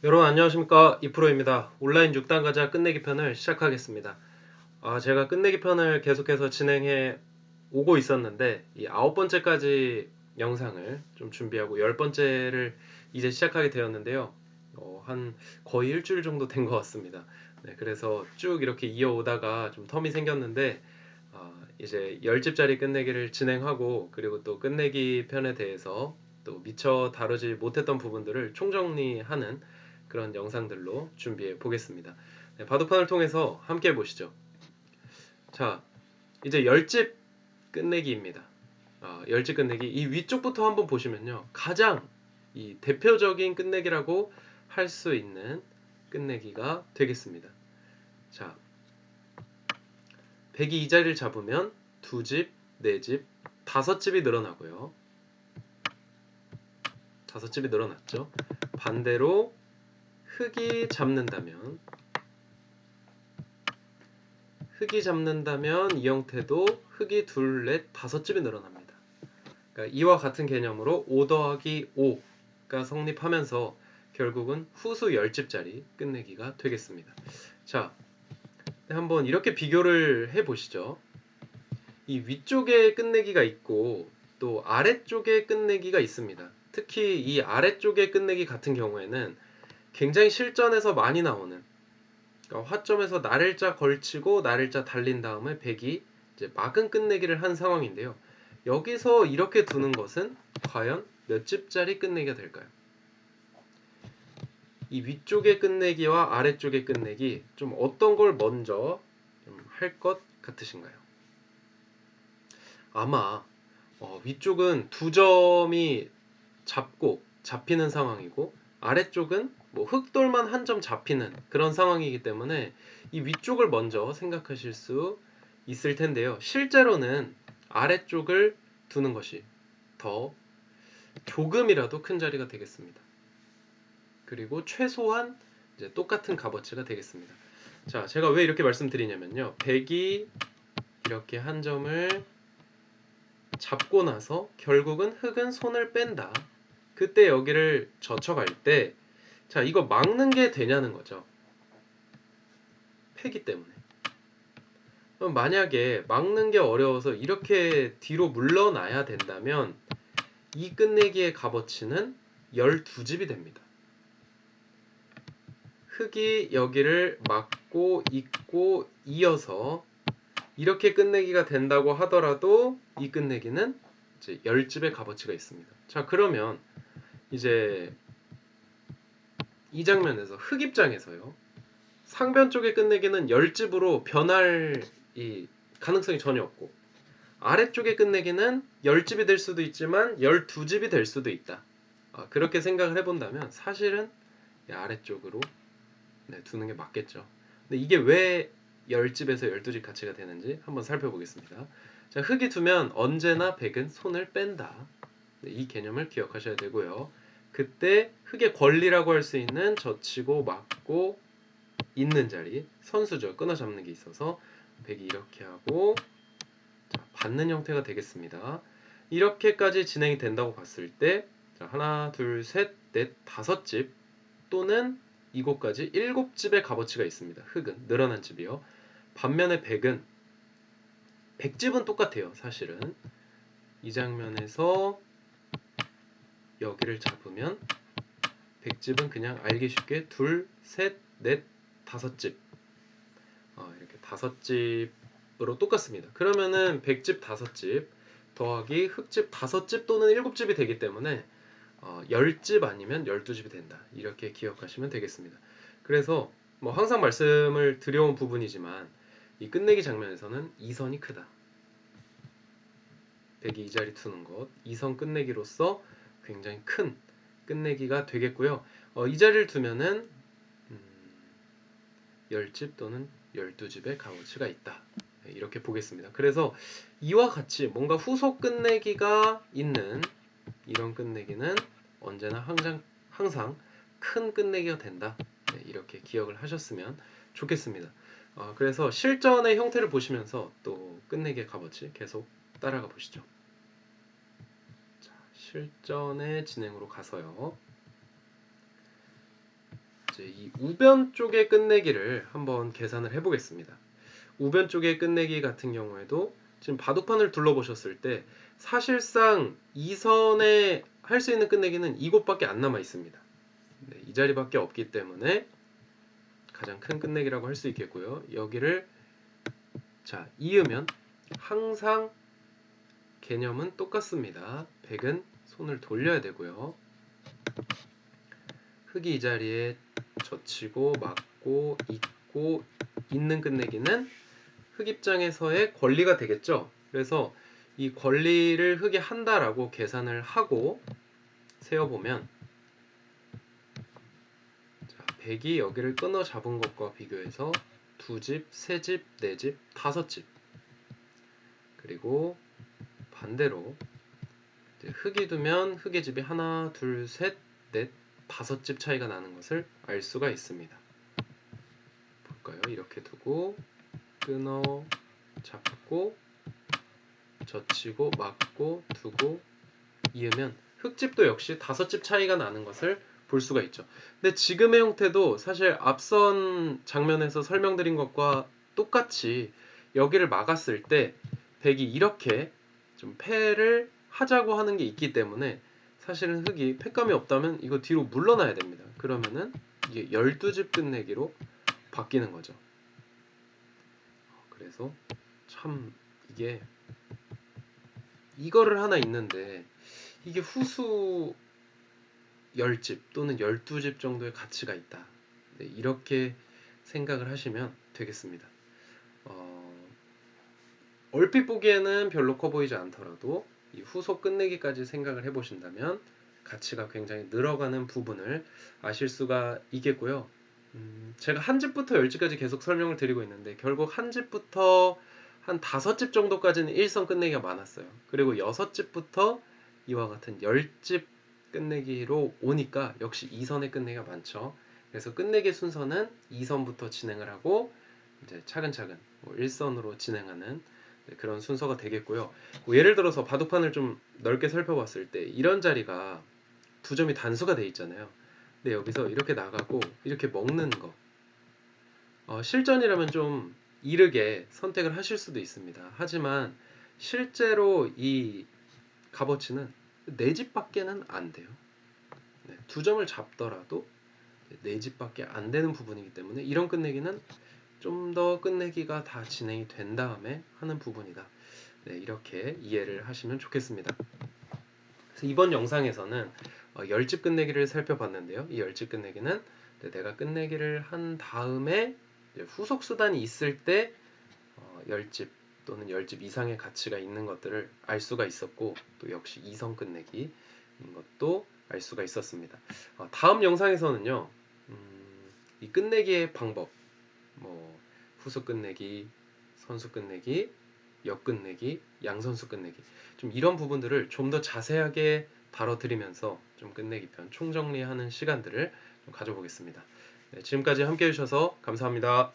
여러분 안녕하십니까, 이프로입니다. 온라인 6단 가자 끝내기 편을 시작하겠습니다. 제가 끝내기 편을 계속해서 진행해 오고 있었는데 이 9번째까지 영상을 좀 준비하고 10번째를 이제 시작하게 되었는데요. 한 거의 일주일 정도 된 것 같습니다. 네, 그래서 쭉 이렇게 이어오다가 좀 텀이 생겼는데 이제 10집짜리 끝내기를 진행하고, 그리고 또 끝내기 편에 대해서 또 미처 다루지 못했던 부분들을 총정리하는 그런 영상들로 준비해 보겠습니다. 네, 바둑판을 통해서 함께 보시죠. 자, 이제 10집 끝내기입니다. 10집 끝내기, 이 위쪽부터 한번 보시면요, 가장 이 대표적인 끝내기라고 할 수 있는 끝내기가 되겠습니다. 자, 백이 이 자리를 잡으면 2집, 4집, 5집이 늘어나고요. 5집이 늘어났죠. 반대로 흑이 잡는다면 이 형태도 흑이 2, 4, 5집이 늘어납니다. 그러니까 이와 같은 개념으로 5 더하기 5가 성립하면서 결국은 후수 10집짜리 끝내기가 되겠습니다. 자, 한번 이렇게 비교를 해보시죠. 이 위쪽에 끝내기가 있고 또 아래쪽에 끝내기가 있습니다. 특히 이 아래쪽의 끝내기 같은 경우에는 굉장히 실전에서 많이 나오는, 그러니까 화점에서 날일자 걸치고 날일자 달린 다음에 백이 이제 막은 끝내기를 한 상황인데요. 여기서 이렇게 두는 것은 과연 몇 집짜리 끝내기가 될까요? 이 위쪽의 끝내기와 아래쪽의 끝내기, 좀 어떤 걸 먼저 할 것 같으신가요? 아마 위쪽은 두 점이 잡히는 상황이고, 아래쪽은 뭐 흑돌만 한 점 잡히는 그런 상황이기 때문에 이 위쪽을 먼저 생각하실 수 있을 텐데요. 실제로는 아래쪽을 두는 것이 더 조금이라도 큰 자리가 되겠습니다. 그리고 최소한 이제 똑같은 값어치가 되겠습니다. 자, 제가 왜 이렇게 말씀드리냐면요, 백이 이렇게 한 점을 잡고 나서 결국은 흑은 손을 뺀다. 그때 여기를 젖혀갈 때, 자, 이거 막는 게 되냐는 거죠. 패기 때문에. 그럼 만약에 막는 게 어려워서 이렇게 뒤로 물러나야 된다면 이 끝내기의 값어치는 12집이 됩니다. 흑이 여기를 막고 있고 이어서 이렇게 끝내기가 된다고 하더라도 이 끝내기는 이제 10집의 값어치가 있습니다. 자, 그러면 이제 이 장면에서 흑 입장에서요, 상변 쪽의 끝내기는 10집으로 변할 이 가능성이 전혀 없고, 아래쪽의 끝내기는 10집이 될 수도 있지만 12집이 될 수도 있다. 그렇게 생각을 해본다면 사실은 아래쪽으로 두는 게 맞겠죠. 근데 이게 왜 10집에서 12집 가치가 되는지 한번 살펴보겠습니다. 자, 흑이 두면 언제나 백은 손을 뺀다. 이 개념을 기억하셔야 되고요. 그때 흑의 권리라고 할 수 있는 젖히고 막고 있는 자리, 선수죠. 끊어잡는 게 있어서 백이 이렇게 하고, 자, 받는 형태가 되겠습니다. 이렇게까지 진행이 된다고 봤을 때, 자, 하나, 둘, 셋, 넷, 5집 또는 이곳까지 7집의 값어치가 있습니다. 흑은 늘어난 집이요. 반면에 백은 100집은 똑같아요. 사실은 이 장면에서 여기를 잡으면 100집은 그냥 알기 쉽게 둘, 셋, 넷, 5집, 이렇게 5집으로 똑같습니다. 그러면은 100집 5집 더하기 흑집 5집 또는 7집이 되기 때문에 10집 아니면 12집이 된다. 이렇게 기억하시면 되겠습니다. 그래서 뭐 항상 말씀을 드려온 부분이지만 이 끝내기 장면에서는 2선이 크다. 백이 이 자리 두는 것, 2선 끝내기로서 굉장히 큰 끝내기가 되겠고요. 이 자리를 두면은 10집 또는 12집의 값어치가 있다. 이렇게 보겠습니다. 그래서 이와 같이 뭔가 후속 끝내기가 있는 이런 끝내기는 언제나 항상 큰 끝내기가 된다. 이렇게 기억을 하셨으면 좋겠습니다. 그래서 실전의 형태를 보시면서 또 끝내기의 값어치 계속 따라가 보시죠. 자, 실전의 진행으로 가서요. 이제 이 우변 쪽의 끝내기를 한번 계산을 해보겠습니다. 우변 쪽의 끝내기 같은 경우에도 지금 바둑판을 둘러보셨을 때 사실상 2선에 할 수 있는 끝내기는 이곳밖에 안 남아 있습니다. 네, 이 자리밖에 없기 때문에 가장 큰 끝내기라고 할 수 있겠고요. 여기를 자 이으면 항상 개념은 똑같습니다. 백은 손을 돌려야 되고요. 흙이 이 자리에 젖히고 막고 있고 있는 끝내기는 흙 입장에서의 권리가 되겠죠. 그래서 이 권리를 흙이 한다라고 계산을 하고 세어보면 자, 백이 여기를 끊어 잡은 것과 비교해서 2집, 3집, 4집, 5집 그리고 반대로 흙이 두면 흙의 집이 하나, 둘, 셋, 넷, 5집 차이가 나는 것을 알 수가 있습니다. 볼까요? 이렇게 두고 끊어 잡고 젖히고 막고 두고 이으면 흙집도 역시 5집 차이가 나는 것을 볼 수가 있죠. 근데 지금의 형태도 사실 앞선 장면에서 설명드린 것과 똑같이 여기를 막았을 때 백이 이렇게 좀 패를 하자고 하는 게 있기 때문에 사실은 흙이 패감이 없다면 이거 뒤로 물러나야 됩니다. 그러면은 이게 12집 끝내기로 바뀌는 거죠. 그래서 참 이게 이거를 하나 있는데 이게 후수 10집 또는 12집 정도의 가치가 있다. 네, 이렇게 생각을 하시면 되겠습니다. 얼핏 보기에는 별로 커 보이지 않더라도 이 후속 끝내기까지 생각을 해보신다면 가치가 굉장히 늘어가는 부분을 아실 수가 있겠고요. 제가 한 집부터 10집까지 계속 설명을 드리고 있는데 결국 한 집부터 한 5집 정도까지는 1선 끝내기가 많았어요. 그리고 6집부터 이와 같은 10집 끝내기로 오니까 역시 2선의 끝내기가 많죠. 그래서 끝내기 순서는 2선부터 진행을 하고 이제 차근차근 1선으로 진행하는 그런 순서가 되겠고요. 예를 들어서 바둑판을 좀 넓게 살펴봤을 때 이런 자리가 두 점이 단수가 돼 있잖아요. 근데 여기서 이렇게 나가고 이렇게 먹는 거 실전이라면 좀 이르게 선택을 하실 수도 있습니다. 하지만 실제로 이 값어치는 4집밖에는 안 돼요. 네, 두 점을 잡더라도 4집밖에 안 되는 부분이기 때문에 이런 끝내기는 좀 더 끝내기가 다 진행이 된 다음에 하는 부분이다. 네, 이렇게 이해를 하시면 좋겠습니다. 그래서 이번 영상에서는 10집 끝내기를 살펴봤는데요. 이 10집 끝내기는 내가 끝내기를 한 다음에 후속 수단이 있을 때 10집 또는 10집 이상의 가치가 있는 것들을 알 수가 있었고 또 역시 2선 끝내기인 것도 알 수가 있었습니다. 다음 영상에서는요. 이 끝내기의 방법 뭐 후속 끝내기, 선수 끝내기, 역 끝내기, 양선수 끝내기 좀 이런 부분들을 좀 더 자세하게 다뤄드리면서 좀 끝내기 편 총정리하는 시간들을 좀 가져보겠습니다. 네, 지금까지 함께 해주셔서 감사합니다.